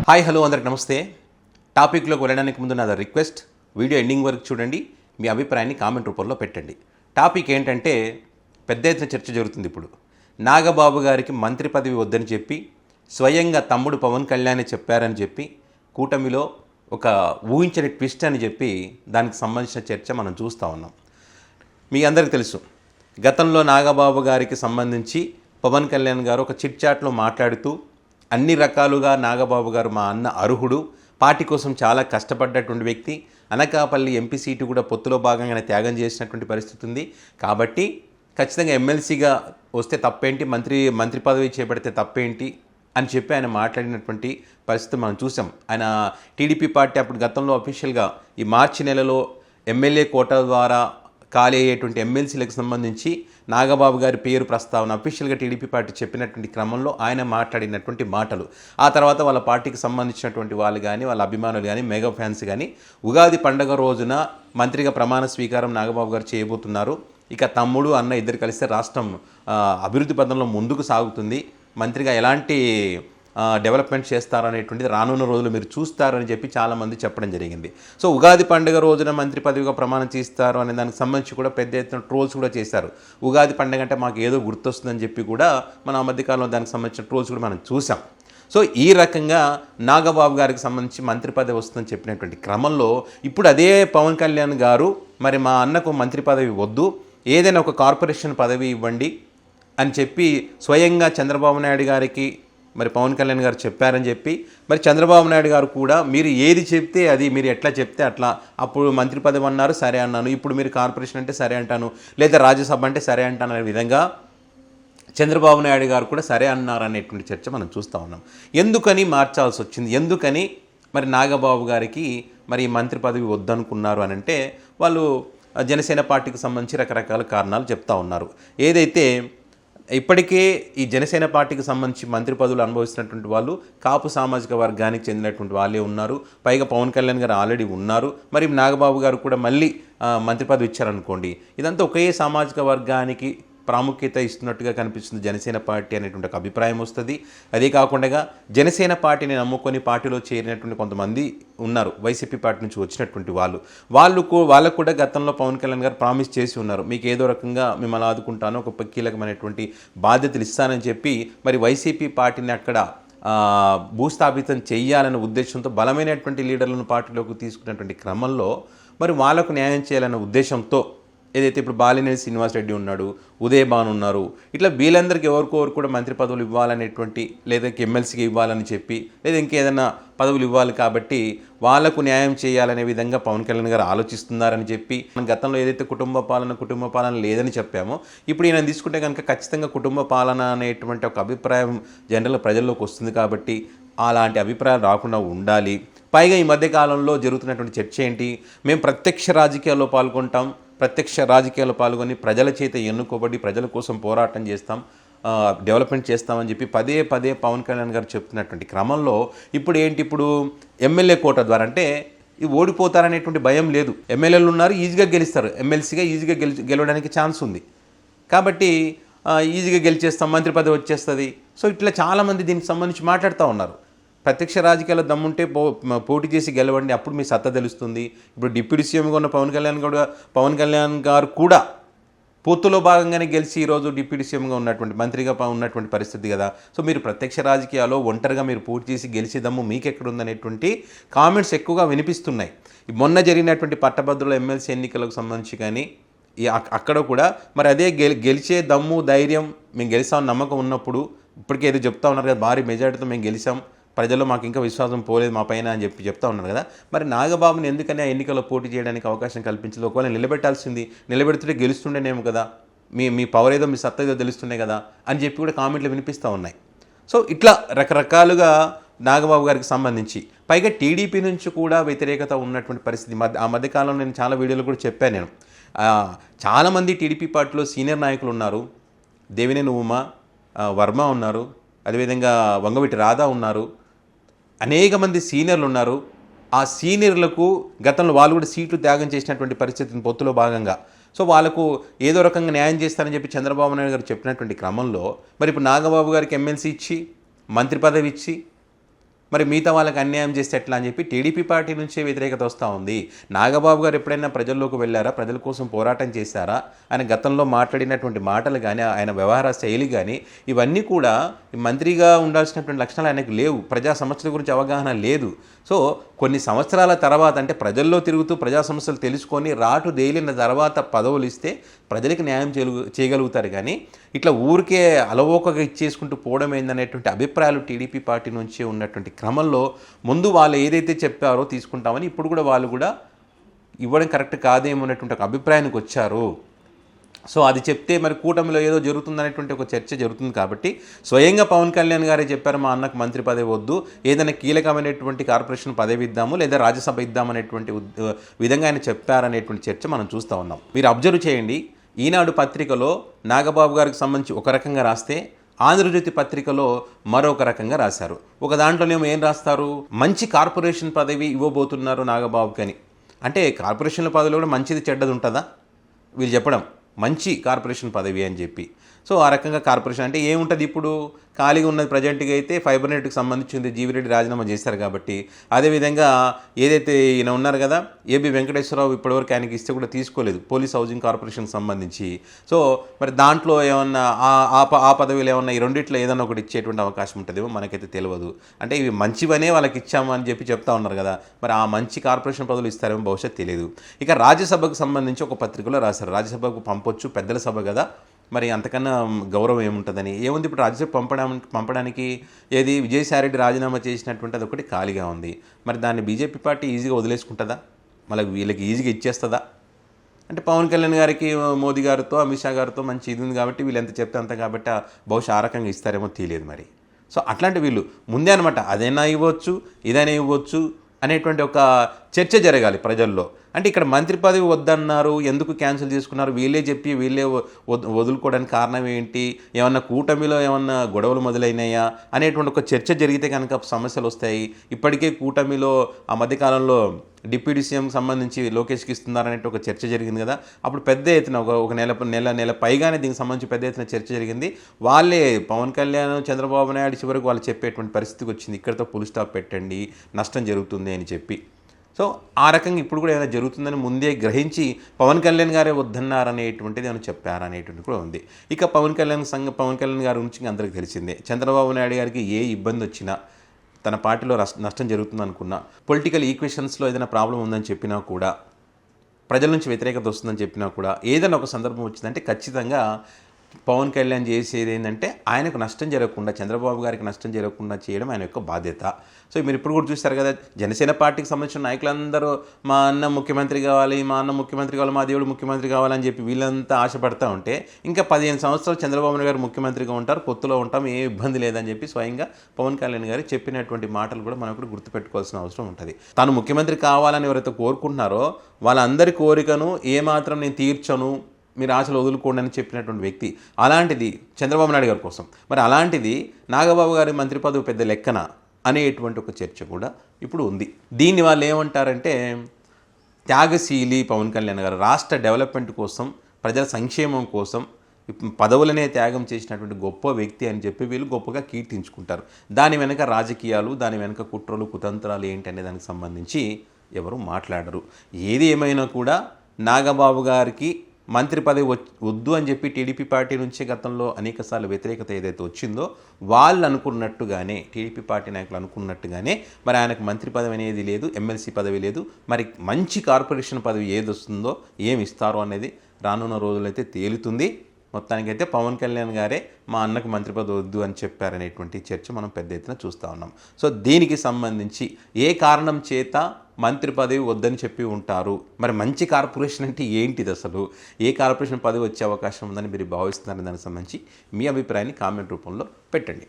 Hi hello అందరికి నమస్తే. టాపిక్లోకి వెళ్ళడానికి ముందు నాది రిక్వెస్ట్, వీడియో ఎండింగ్ వరకు చూడండి, మీ అభిప్రాయాన్ని కామెంట్ రూపంలో పెట్టండి. టాపిక్ ఏంటంటే పెద్ద ఎత్తున చర్చ జరుగుతుంది. ఇప్పుడు నాగబాబు గారికి మంత్రి పదవి వద్దని చెప్పి స్వయంగా తమ్ముడు పవన్ కళ్యాణ్ చెప్పారని చెప్పి కూటమిలో ఒక ఊహించని ట్విస్ట్ అని చెప్పి దానికి సంబంధించిన చర్చ మనం చూస్తూ ఉన్నాం. మీ అందరికీ తెలుసు, గతంలో నాగబాబు గారికి సంబంధించి పవన్ కళ్యాణ్ గారు ఒక చిట్ చాట్లో మాట్లాడుతూ అన్ని రకాలుగా నాగబాబు గారు మా అన్న అర్హుడు, పార్టీ కోసం చాలా కష్టపడ్డటువంటి వ్యక్తి, అనకాపల్లి ఎంపీ సీటు కూడా పొత్తులో భాగంగానే త్యాగం చేసినటువంటి పరిస్థితి ఉంది, కాబట్టి ఖచ్చితంగా ఎమ్మెల్సీగా వస్తే తప్పేంటి, మంత్రి పదవి చేపడితే తప్పేంటి అని చెప్పి ఆయన మాట్లాడినటువంటి పరిస్థితి మనం చూసాం. ఆయన టీడీపీ పార్టీ అప్పుడు గతంలో అఫీషియల్గా ఈ మార్చి నెలలో ఎమ్మెల్యే కోటా ద్వారా ఖాళీ అయ్యేటువంటి ఎమ్మెల్సీలకు సంబంధించి నాగబాబు గారి పేరు ప్రస్తావన అఫీషియల్గా టీడీపీ పార్టీ చెప్పినటువంటి క్రమంలో ఆయన మాట్లాడినటువంటి మాటలు, ఆ తర్వాత వాళ్ళ పార్టీకి సంబంధించినటువంటి వాళ్ళు కానీ వాళ్ళ అభిమానులు కానీ మెగా ఫ్యాన్స్ కానీ ఉగాది పండుగ రోజున మంత్రిగా ప్రమాణ స్వీకారం నాగబాబు గారు చేయబోతున్నారు. ఇక తమ్ముడు అన్న ఇద్దరు కలిస్తే రాష్ట్రం అభివృద్ధి పథంలో ముందుకు సాగుతుంది, మంత్రిగా ఎలాంటి డెవలప్మెంట్ చేస్తారనేటువంటిది రానున్న రోజులు మీరు చూస్తారని చెప్పి చాలామంది చెప్పడం జరిగింది. సో ఉగాది పండుగ రోజున మంత్రి పదవిగా ప్రమాణం చేస్తారు అనే దానికి సంబంధించి కూడా పెద్ద ఎత్తున ట్రోల్స్ కూడా చేశారు. ఉగాది పండుగ అంటే మాకు ఏదో గుర్తొస్తుందని చెప్పి కూడా మన ఆ మధ్యకాలంలో దానికి సంబంధించిన ట్రోల్స్ కూడా మనం చూసాం. సో ఈ రకంగా నాగబాబు గారికి సంబంధించి మంత్రి పదవి వస్తుందని చెప్పినటువంటి క్రమంలో ఇప్పుడు అదే పవన్ కళ్యాణ్ గారు మరి మా అన్నకు మంత్రి పదవి వద్దు, ఏదైనా ఒక కార్పొరేషన్ పదవి ఇవ్వండి అని చెప్పి స్వయంగా చంద్రబాబు నాయుడు గారికి మరి పవన్ కళ్యాణ్ గారు చెప్పారని చెప్పి, మరి చంద్రబాబు నాయుడు గారు కూడా మీరు ఏది చెప్తే అది, మీరు ఎట్లా చెప్తే అట్లా, అప్పుడు మంత్రి పదవి అన్నారు సరే అన్నాను, ఇప్పుడు మీరు కార్పొరేషన్ అంటే సరే అంటాను, లేదా రాజ్యసభ అంటే సరే అంటాను అనే విధంగా చంద్రబాబు నాయుడు గారు కూడా సరే అన్నారు అనేటువంటి చర్చ మనం చూస్తూ ఉన్నాం. ఎందుకని మార్చాల్సి వచ్చింది, ఎందుకని మరి నాగబాబు గారికి మరి మంత్రి పదవి వద్దనుకున్నారు అని అంటే వాళ్ళు జనసేన పార్టీకి సంబంధించి రకరకాల కారణాలు చెప్తా ఉన్నారు. ఏదైతే ఇప్పటికే ఈ జనసేన పార్టీకి సంబంధించి మంత్రి పదవులు అనుభవిస్తున్నటువంటి వాళ్ళు కాపు సామాజిక వర్గానికి చెందినటువంటి వాళ్ళే ఉన్నారు, పైగా పవన్ కళ్యాణ్ గారు ఆల్రెడీ ఉన్నారు, మరి నాగబాబు గారు కూడా మళ్ళీ మంత్రి పదవి ఇచ్చారనుకోండి, ఇదంతా ఒకే సామాజిక వర్గానికి ప్రాముఖ్యత ఇస్తున్నట్టుగా కనిపిస్తుంది జనసేన పార్టీ అనేటువంటి ఒక అభిప్రాయం వస్తుంది. అదే కాకుండా జనసేన పార్టీని నమ్ముకొని పార్టీలో చేరినటువంటి కొంతమంది ఉన్నారు, వైసీపీ పార్టీ నుంచి వచ్చినటువంటి వాళ్ళకు కూడా గతంలో పవన్ కళ్యాణ్ గారు ప్రామిస్ చేసి ఉన్నారు, మీకు ఏదో రకంగా మిమ్మల్ని ఆదుకుంటాను, ఒక కీలకమైనటువంటి బాధ్యతలు ఇస్తానని చెప్పి మరి వైసీపీ పార్టీని అక్కడ భూస్థాపితం చేయాలనే ఉద్దేశంతో బలమైనటువంటి లీడర్లను పార్టీలోకి తీసుకున్నటువంటి క్రమంలో మరి వాళ్ళకు న్యాయం చేయాలనే ఉద్దేశంతో ఏదైతే ఇప్పుడు బాలినేని శ్రీనివాసరెడ్డి ఉన్నాడు, ఉదయ్ భాను ఉన్నారు, ఇట్లా వీళ్ళందరికీ ఎవరికొవరు కూడా మంత్రి పదవులు ఇవ్వాలనేటువంటి, లేదా ఎమ్మెల్సీకి ఇవ్వాలని చెప్పి, లేదా ఇంకేదైనా పదవులు ఇవ్వాలి కాబట్టి వాళ్లకు న్యాయం చేయాలనే విధంగా పవన్ కళ్యాణ్ గారు ఆలోచిస్తున్నారని చెప్పి, మనం గతంలో ఏదైతే కుటుంబ పాలన లేదని చెప్పామో ఇప్పుడు ఈయన తీసుకుంటే కనుక ఖచ్చితంగా కుటుంబ పాలన అనేటువంటి ఒక అభిప్రాయం జనరల్ ప్రజల్లోకి వస్తుంది, కాబట్టి అలాంటి అభిప్రాయాలు రాకుండా ఉండాలి. పైగా ఈ మధ్యకాలంలో జరుగుతున్నటువంటి చర్చ ఏంటి, మేము ప్రత్యక్ష రాజకీయాల్లో పాల్గొని ప్రజల చేత ఎన్నుకోబడి ప్రజల కోసం పోరాటం చేస్తాం, డెవలప్మెంట్ చేస్తామని చెప్పి పదే పవన్ కళ్యాణ్ గారు చెప్తున్నటువంటి క్రమంలో ఇప్పుడు ఎమ్మెల్యే కోట ద్వారా అంటే ఇది ఓడిపోతారనేటువంటి భయం లేదు, ఎమ్మెల్యేలు ఉన్నారు, ఈజీగా గెలుస్తారు, ఎమ్మెల్సీగా ఈజీగా గెలవడానికి ఛాన్స్ ఉంది, కాబట్టి ఈజీగా గెలిచేస్తాం, మంత్రి పదవి వచ్చేస్తుంది. సో ఇట్లా చాలామంది దీనికి సంబంధించి మాట్లాడుతూ ఉన్నారు. ప్రత్యక్ష రాజకీయాల్లో దమ్ముంటే పోటీ చేసి గెలవండి, అప్పుడు మీ సత్తా తెలుస్తుంది. ఇప్పుడు డిప్యూటీ సీఎంగా ఉన్న పవన్ కళ్యాణ్ గారు కూడా పొత్తులో భాగంగానే గెలిచి ఈరోజు డిప్యూటీ సీఎంగా ఉన్నటువంటి మంత్రిగా ఉన్నటువంటి పరిస్థితి కదా. సో మీరు ప్రత్యక్ష రాజకీయాల్లో ఒంటరిగా మీరు పోటీ చేసి గెలిచేదమ్ము మీకెక్కడుందనేటువంటి కామెంట్స్ ఎక్కువగా వినిపిస్తున్నాయి. మొన్న జరిగినటువంటి పట్టభద్రుల ఎమ్మెల్సీ ఎన్నికలకు సంబంధించి కానీ అక్కడ కూడా మరి అదే గెలిచే దమ్ము ధైర్యం, మేము గెలిచామని నమ్మకం ఉన్నప్పుడు ఇప్పటికే ఏదో చెప్తా ఉన్నారు కదా, భారీ మెజార్టీతో మేము గెలిచాం, ప్రజల్లో మాకు ఇంకా విశ్వాసం పోలేదు మా పైన అని చెప్తా ఉన్నారు కదా. మరి నాగబాబుని ఎందుకని ఆ ఎన్నికల్లో పోటీ చేయడానికి అవకాశం కల్పించలేదు, ఒకవేళ నిలబెడితే గెలుస్తుండేనేమో కదా, మీ పవర్ ఏదో మీ సత్తా ఏదో తెలుస్తుండే కదా అని చెప్పి కూడా కామెంట్లు వినిపిస్తూ ఉన్నాయి. సో ఇట్లా రకరకాలుగా నాగబాబు గారికి సంబంధించి పైగా టీడీపీ నుంచి కూడా వ్యతిరేకత ఉన్నటువంటి పరిస్థితి. ఆ మధ్యకాలంలో నేను చాలా వీడియోలు కూడా చెప్పాను. నేను చాలామంది టీడీపీ పార్టీలో సీనియర్ నాయకులు ఉన్నారు, దేవినేని ఉమా వర్మ ఉన్నారు, అదేవిధంగా వంగవీటి రాధా ఉన్నారు, అనేక మంది సీనియర్లు ఉన్నారు. ఆ సీనియర్లకు గతంలో వాళ్ళు కూడా సీట్లు త్యాగం చేసినటువంటి పరిస్థితిని పొత్తులో భాగంగా, సో వాళ్ళకు ఏదో రకంగా న్యాయం చేస్తారని చెప్పి చంద్రబాబు నాయుడు గారు చెప్పినటువంటి క్రమంలో మరి ఇప్పుడు నాగబాబు గారికి ఎమ్మెల్సీ ఇచ్చి మంత్రి పదవి ఇచ్చి మరి మిగతా వాళ్ళకి అన్యాయం చేస్తే ఎట్లా అని చెప్పి టీడీపీ పార్టీ నుంచే వ్యతిరేకత వస్తూ ఉంది. నాగబాబు గారు ఎప్పుడైనా ప్రజల్లోకి వెళ్ళారా, ప్రజల కోసం పోరాటం చేశారా, ఆయన గతంలో మాట్లాడినటువంటి మాటలు కానీ, ఆయన వ్యవహార శైలి కానీ ఇవన్నీ కూడా మంత్రిగా ఉండాల్సినటువంటి లక్షణాలు ఆయనకు లేవు. ప్రజా సమస్యల గురించి అవగాహన లేదు. సో కొన్ని సంవత్సరాల తర్వాత అంటే ప్రజల్లో తిరుగుతూ ప్రజా సమస్యలు తెలుసుకొని రాటు దేలిన తర్వాత పదవులు ఇస్తే ప్రజలకు న్యాయం చేయగలుగుతారు. కానీ ఇట్లా ఊరికే అలవోకగా ఇచ్చేసుకుంటూ పోవడం ఏందనేటువంటి అభిప్రాయాలు టీడీపీ పార్టీ నుంచి ఉన్నటువంటి క్రమంలో ముందు వాళ్ళు ఏదైతే చెప్పారో తీసుకుంటామని ఇప్పుడు కూడా వాళ్ళు కూడా ఇవ్వడం కరెక్ట్ కాదేమో అనేటువంటి ఒక అభిప్రాయానికి వచ్చారు. సో అది చెప్తే మరి కూటమిలో ఏదో జరుగుతుందనేటువంటి ఒక చర్చ జరుగుతుంది. కాబట్టి స్వయంగా పవన్ కళ్యాణ్ గారే చెప్పారు, మా అన్నకు మంత్రి పదవి వద్దు, ఏదైనా కీలకమైనటువంటి కార్పొరేషన్ పదవి ఇద్దాము లేదా రాజ్యసభ ఇద్దామనేటువంటి విధంగా ఆయన చెప్పారనేటువంటి చర్చ మనం చూస్తూ ఉన్నాం. మీరు అబ్జర్వ్ చేయండి, ఈనాడు పత్రికలో నాగబాబు గారికి సంబంధించి ఒక రకంగా రాస్తే ఆంధ్రజ్యోతి పత్రికలో మరొక రకంగా రాశారు. ఒక దాంట్లోనేమో ఏం రాస్తారు, మంచి కార్పొరేషన్ పదవి ఇవ్వబోతున్నారు నాగబాబుకి అని. అంటే కార్పొరేషన్ల పదవిలో కూడా మంచిది చెడ్డది ఉంటుందా? వీళ్ళు చెప్పడం మంచి కార్పొరేషన్ పదవి అని చెప్పి. సో ఆ రకంగా కార్పొరేషన్ అంటే ఏముంటుంది, ఇప్పుడు ఖాళీగా ఉన్నది ప్రజెంట్గా అయితే ఫైబర్ నెట్కి సంబంధించింది జీవిరెడ్డి రాజీనామా చేశారు కాబట్టి, అదేవిధంగా ఏదైతే ఈయన ఉన్నారు కదా ఏబి వెంకటేశ్వరరావు ఇప్పటివరకు ఆయనకి ఇస్తే కూడా తీసుకోలేదు పోలీస్ హౌసింగ్ కార్పొరేషన్కి సంబంధించి. సో మరి దాంట్లో ఏమన్నా ఆ పదవిలో ఏమన్నా ఈ రెండిట్లో ఏదన్నా ఒకటి ఇచ్చేటువంటి అవకాశం ఉంటుందేమో మనకైతే తెలియదు. అంటే ఇవి మంచివనే వాళ్ళకి ఇచ్చాము అని చెప్పి చెప్తా ఉన్నారు కదా, మరి ఆ మంచి కార్పొరేషన్ పదవులు ఇస్తారేమో భవిష్యత్తు తెలియదు. ఇక రాజ్యసభకు సంబంధించి ఒక పత్రికలో రాశారు, రాజ్యసభకు పంపొచ్చు పెద్దల సభ కదా, మరి అంతకన్నా గౌరవం ఏముంటుందని. ఏముంది ఇప్పుడు రాజ్యసభ పంపడానికి ఏది విజయసాయిరెడ్డి రాజీనామా చేసినటువంటి అది ఒకటి ఖాళీగా ఉంది. మరి దాన్ని బీజేపీ పార్టీ ఈజీగా వదిలేసుకుంటుందా, మళ్ళీ వీళ్ళకి ఈజీగా ఇచ్చేస్తుందా? అంటే పవన్ కళ్యాణ్ గారికి మోదీ గారితో అమిత్ షా గారితో మంచి ఇది ఉంది కాబట్టి వీళ్ళు ఎంత చెప్తే అంత కాబట్టి బహుశా ఆ రకంగా ఇస్తారేమో తెలియదు మరి. సో అట్లాంటి వీళ్ళు ముందే అనమాట అదైనా ఇవ్వచ్చు ఇదైనా ఇవ్వచ్చు అనేటువంటి ఒక చర్చ జరగాలి ప్రజల్లో. అంటే ఇక్కడ మంత్రి పదవి వద్దన్నారు, ఎందుకు క్యాన్సిల్ చేసుకున్నారు, వీళ్ళే చెప్పి వీళ్ళే వదులుకోవడానికి కారణం ఏంటి, ఏమన్నా కూటమిలో ఏమన్నా గొడవలు మొదలైనాయా అనేటువంటి ఒక చర్చ జరిగితే కనుక సమస్యలు వస్తాయి. ఇప్పటికే కూటమిలో ఆ మధ్యకాలంలో డిప్యూటీ సీఎంకి సంబంధించి లోకేష్కి ఇస్తున్నారనే ఒక చర్చ జరిగింది కదా, అప్పుడు పెద్ద ఎత్తున ఒక నెల పైగానే దీనికి సంబంధించి పెద్ద ఎత్తున చర్చ జరిగింది. వాళ్ళే పవన్ కళ్యాణ్ చంద్రబాబు నాయుడు చివరికి వాళ్ళు చెప్పేటువంటి పరిస్థితికి వచ్చింది, ఇక్కడితో ఫుల్ స్టాప్ పెట్టండి నష్టం జరుగుతుంది అని చెప్పి. సో ఆ రకంగా ఇప్పుడు కూడా ఏమైనా జరుగుతుందని ముందే గ్రహించి పవన్ కళ్యాణ్ గారే వద్దన్నారనేటువంటిది ఏమైనా చెప్పారనేటువంటి కూడా ఉంది. ఇక పవన్ కళ్యాణ్ గారి గురించి అందరికీ తెలిసిందే, చంద్రబాబు నాయుడు గారికి ఏ ఇబ్బంది వచ్చినా తన పార్టీలో నష్టం జరుగుతుంది అనుకున్నా, పొలిటికల్ ఈక్వేషన్స్లో ఏదైనా ప్రాబ్లం ఉందని చెప్పినా కూడా, ప్రజల నుంచి వ్యతిరేకత వస్తుందని చెప్పినా కూడా, ఏదైనా ఒక సందర్భం వచ్చిందంటే ఖచ్చితంగా పవన్ కళ్యాణ్ చేసేది ఏంటంటే ఆయనకు నష్టం జరగకుండా, చంద్రబాబు గారికి నష్టం జరగకుండా చేయడం ఆయన యొక్క బాధ్యత. సో మీరు ఇప్పుడు కూడా చూస్తారు కదా, జనసేన పార్టీకి సంబంధించిన నాయకులందరూ మా అన్న ముఖ్యమంత్రి కావాలి, మా అన్న ముఖ్యమంత్రి కావాలి, మా దేవుడు ముఖ్యమంత్రి కావాలని చెప్పి వీళ్ళంతా ఆశపడతా ఉంటే ఇంకా 15 సంవత్సరాలు చంద్రబాబు నాయుడు గారు ముఖ్యమంత్రిగా ఉంటారు, పొత్తులో ఉంటాం, ఏ ఇబ్బంది లేదని చెప్పి స్వయంగా పవన్ కళ్యాణ్ గారు చెప్పినటువంటి మాటలు కూడా మనం కూడా గుర్తుపెట్టుకోవాల్సిన అవసరం ఉంటుంది. తాను ముఖ్యమంత్రి కావాలని ఎవరైతే కోరుకుంటున్నారో వాళ్ళందరి కోరికను ఏమాత్రం నేను తీర్చను, మీరు ఆశలు వదులుకోండి అని చెప్పినటువంటి వ్యక్తి. అలాంటిది చంద్రబాబు నాయుడు గారి కోసం, మరి అలాంటిది నాగబాబు గారి మంత్రి పదవి పెద్ద లెక్కన అనేటువంటి ఒక చర్చ కూడా ఇప్పుడు ఉంది. దీన్ని వాళ్ళు ఏమంటారంటే త్యాగశీలి పవన్ కళ్యాణ్ గారు రాష్ట్ర డెవలప్మెంట్ కోసం, ప్రజల సంక్షేమం కోసం పదవులనే త్యాగం చేసినటువంటి గొప్ప వ్యక్తి అని చెప్పి వీళ్ళు గొప్పగా కీర్తించుకుంటారు. దాని వెనక రాజకీయాలు, దాని వెనక కుట్రలు కుతంత్రాలు ఏంటనే దానికి సంబంధించి ఎవరు మాట్లాడరు. ఏది ఏమైనా కూడా నాగబాబు గారికి మంత్రి పదవి వద్దు అని చెప్పి టీడీపీ పార్టీ నుంచి గతంలో అనేకసార్లు వ్యతిరేకత ఏదైతే వచ్చిందో వాళ్ళు అనుకున్నట్టుగానే, టీడీపీ పార్టీ నాయకులు అనుకున్నట్టుగానే మరి ఆయనకు మంత్రి పదవి అనేది లేదు, ఎమ్మెల్సీ పదవి లేదు. మరి మంచి కార్పొరేషన్ పదవి ఏది వస్తుందో, ఏమి ఇస్తారో అనేది రానున్న రోజులైతే తేలుతుంది. మొత్తానికైతే పవన్ కళ్యాణ్ గారే మా అన్నకు మంత్రి పదవి వద్దు అని చెప్పారనేటువంటి చర్చ మనం పెద్ద ఎత్తున చూస్తూ ఉన్నాం. సో దీనికి సంబంధించి ఏ కారణం చేత మంత్రి పదవి వద్దని చెప్పి ఉంటారు, మరి మంచి కార్పొరేషన్ అంటే ఏంటిది, అసలు ఏ కార్పొరేషన్ పదవి వచ్చే అవకాశం ఉందని మీరు భావిస్తున్నారని దానికి సంబంధించి మీ అభిప్రాయాన్ని కామెంట్ రూపంలో పెట్టండి.